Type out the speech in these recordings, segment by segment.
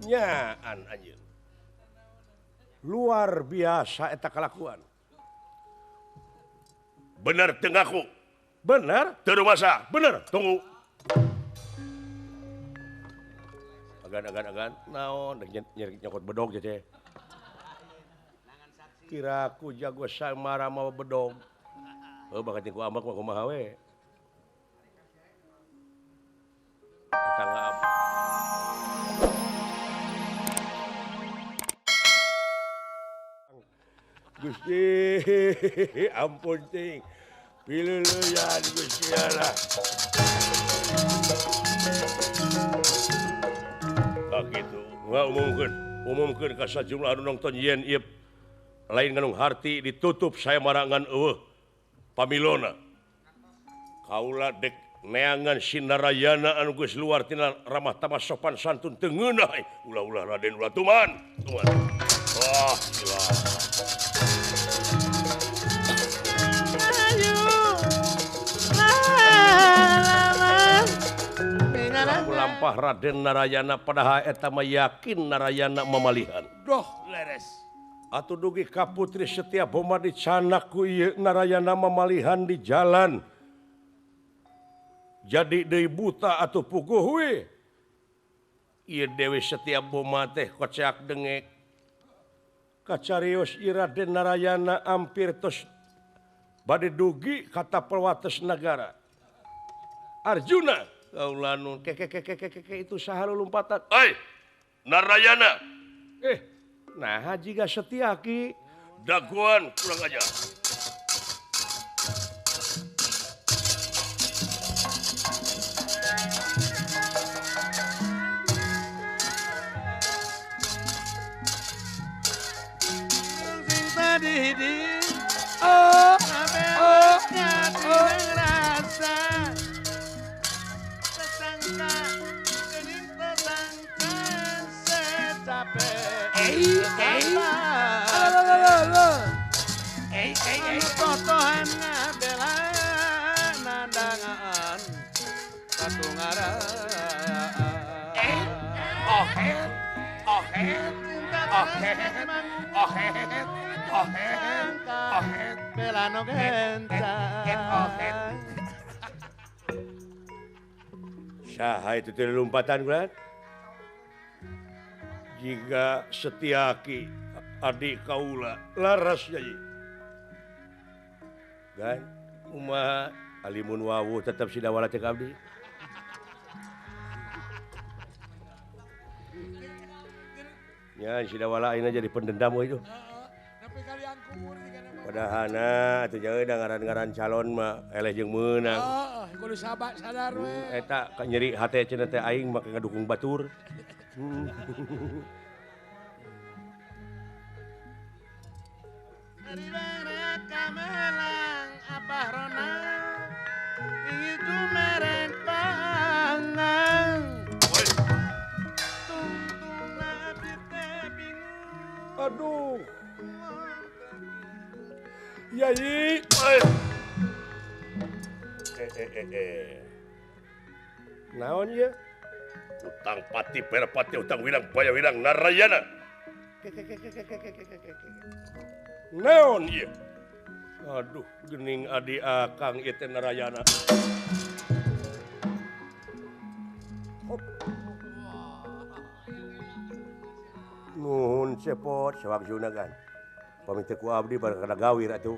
nyaan anjeun. Luar biasa eta kalakuan. Bener teu ngaku. Bener? Teu rumasa. Bener. Tunggu. Agan. Naon nyeri nyokot bedog teh. Kiraku jago samara mau bedog. Oh bakat ku ambak mah kumaha we. Eta ngam. Gusti, ampun ting. Piluluyan Gusti Allah. Gitu. Nggak umumkeun ka sajumlah anu nongton yen ieu lain nganung harti ditutup saya marangan eueuh pamilona. Kaula dek neangan Sinarayana anu geus luar tina ramah tamah sopan santun teu ngeunah. Ulah-ulah Raden ulah tuman. Wah, gila. Lampah Raden Narayana padahal eta mah yakin Narayana mamalihan. Doh, leres. Atuh dugi ka putri setiap boma dicanak ku ieu Narayana mamalihan di jalan. Jadi deui buta atuh puguh we. Ieu Dewi setiap boma teh koceak dengek. Kacarios ieu Raden Narayana ampir tos bade dugi kata pelwates negara. Arjuna kaulanun ke itu saha lompatan. Ai, Narayana. Nah jiga Setyaki Daguan kurang aja. Saha itu teh lompatan kan? Jika Setyaki adik kaula laras jadi. Kan? Umat alimun wawu tetap sidawala cek abdi. Ya sidawala ayeuna jadi pendendam itu. Padahana atuh jangan ngaran-ngaran calon mah eleh jeung meunang. Kudu sadar we. Eta nyeri hate cenah teh aing make ngadukung batur. Kamelang Abah Rona itu merek pangang. Tungtung nabi teh bingung. Aduh. Yai. Naon ya? Utang pati perpati utang wirang baya wirang Narayana. Naon ieu? Aduh, gening adi akang ieu teh Narayana. Nuhun cepot sawagjuna kan. Pamit ku abdi bareng kana gawir atuh.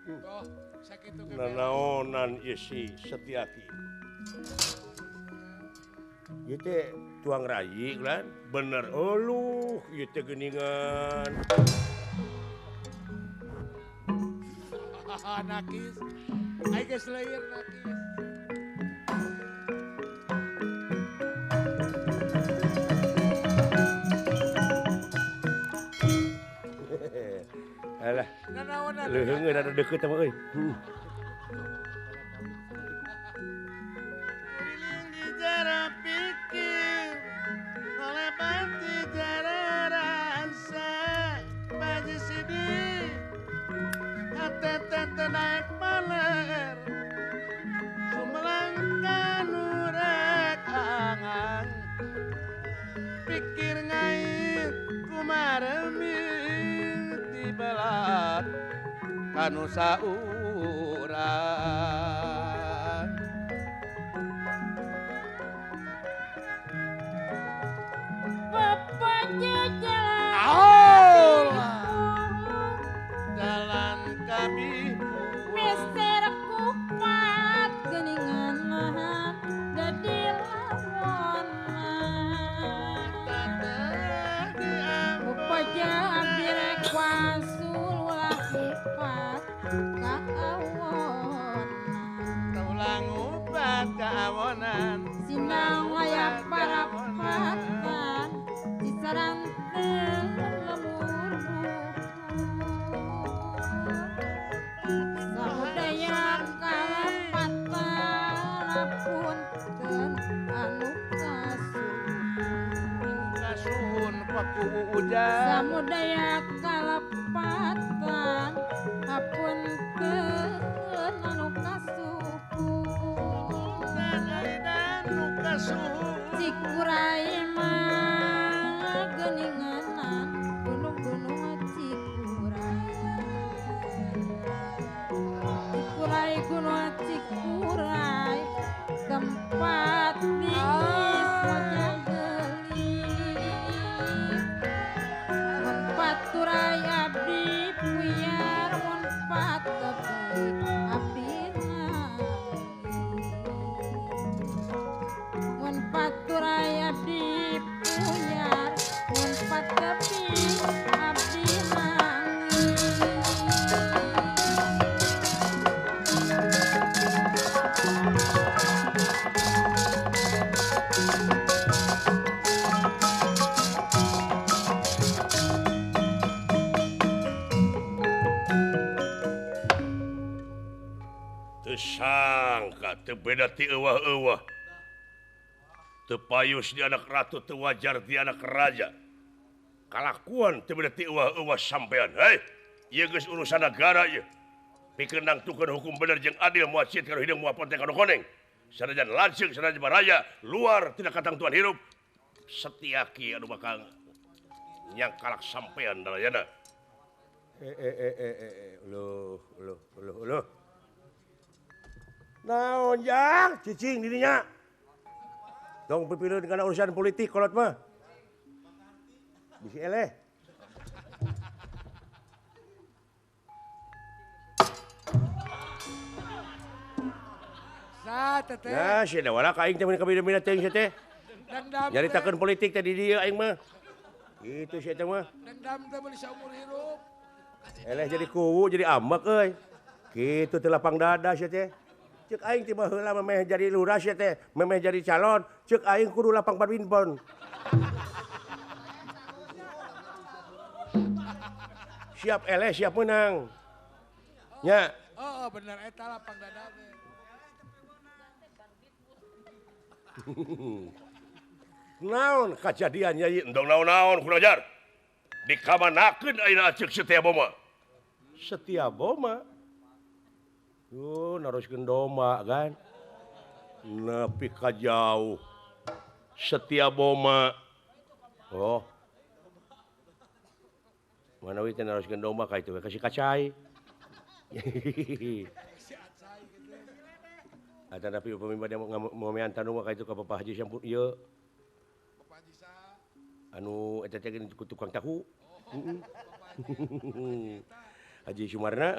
Doh, sakitu kan. Nanaonan ieu si Setyaki. Ieu teh tuang rayi kan? Bener. Oluh, ieu teh geuningan. Nakis. Ai geus leuir nakis. Alah, Nanaonan. leungeun ada deukeut mah euy. Keliling di jara pikir, oleh pati jara rasa, baju sidi, hati naik maler, sumelangkan urek angan, pikir ngai anu saurang Bapak jalan jalan kami Mister kupat geningan nahan jadi lawanan Bapak abdi rek wasul ulah kupat kaawon ulang upat keawonan Sinang layak para patan Cisaranten lemur Samudaya kalapatan Apunten anu kasuhun paku hujan Samudaya kalapatan Apunten anu dan luka suhu Cikurai mah geninganan gunung-gunung Cikurai Cikurai gunung Cikurai tempat bingis wajah gelis mun paturai abdi puyar mun patapi abdi mun paturai abdi puyar mun patapi abdi nangis Tersangka terbeda ti euwah-euwah. Tepayus di anak ratu tewajar di anak raja. Kalakuan terbeda ti euwah-euwah sampean. Hei, ieu geus urusan negara ieu. Pikeun nangtukeun hukum bener jeung adil moal cit karo hideung moal ponteng kanu koneng. Sanajan lanceuk sanajan baraya, luar tidak katangtuan hirup. Setiaki anu bakal nyangkalak sampean dalayana. Loh. Naon jang cicing dirinya. Tong pipireun kana urusan politik kolot mah. Bisi eleh. Sa teteh. Nah, sia da wala ka aing teh mun kabida-bida teh teh. Dendam. Nyaritakeun politik teh di dieu aing mah. Gitu sia teh mah. Dendam teh meuli saumur hirup. Eleh jadi kuwu jadi ambek euy. Kitu teh lapang dada sia teh. Ceuk aing tiba heula memeh jadi lurah sia teh, memeh jadi calon, ceuk aing kudu lapang badminton. Siap eleh, siap menang. Nya, Oh, bener eta lapang dada teh. naon kajadian Nyai? Endong naon-naon kurajar. Dikamanakeun ayeuna ceuk Setia Boma. Setia Boma. Naroskeun domba kan. Nepi ka jauh. Setia Boma. Oh. Mana we teh naroskeun domba ka itu kasih kacai. Ada tapi upami bade mau meantan domba ka itu ka Bapak Haji Sampun ieu. Bapak Haji Sa. Anu eta teh tukang tahu. Haji Sumarna,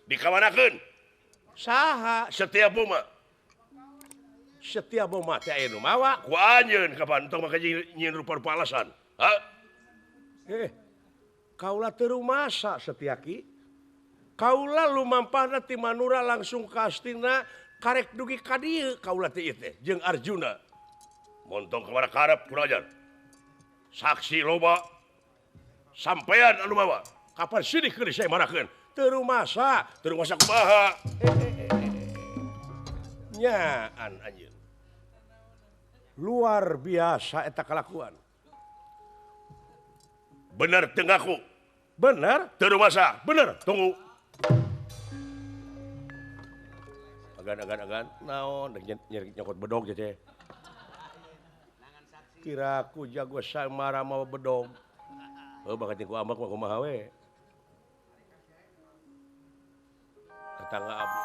Dikamanakeun saha Setia Boma. Setia Boma teh aya nu mawa. Ku anjeun kapan tong make nyieun rupa-rupa alasan. Ha? Kaula teu rumasa Setiaki. Kaula lumampahna ti Manura langsung ka Astina karek dugi ka dieu kaula teh ieu teh jeung Arjuna. Montong kemana karep kurajar. Saksi loba. Sampean anu mawa. Kapan sidih keur saya marakeun? Teu rumasa. Teu rumasa kumaha? Nyaan anjeun. Luar biasa eta kalakuan. Bener teu ngaku. Bener? Teu rumasa. Bener. Tunggu. Agan. Naon nyeri nyokot bedog teh. Kiraku jago samara mau bedog. Bakal ku ambak mah kumaha we. Tetangga abdi.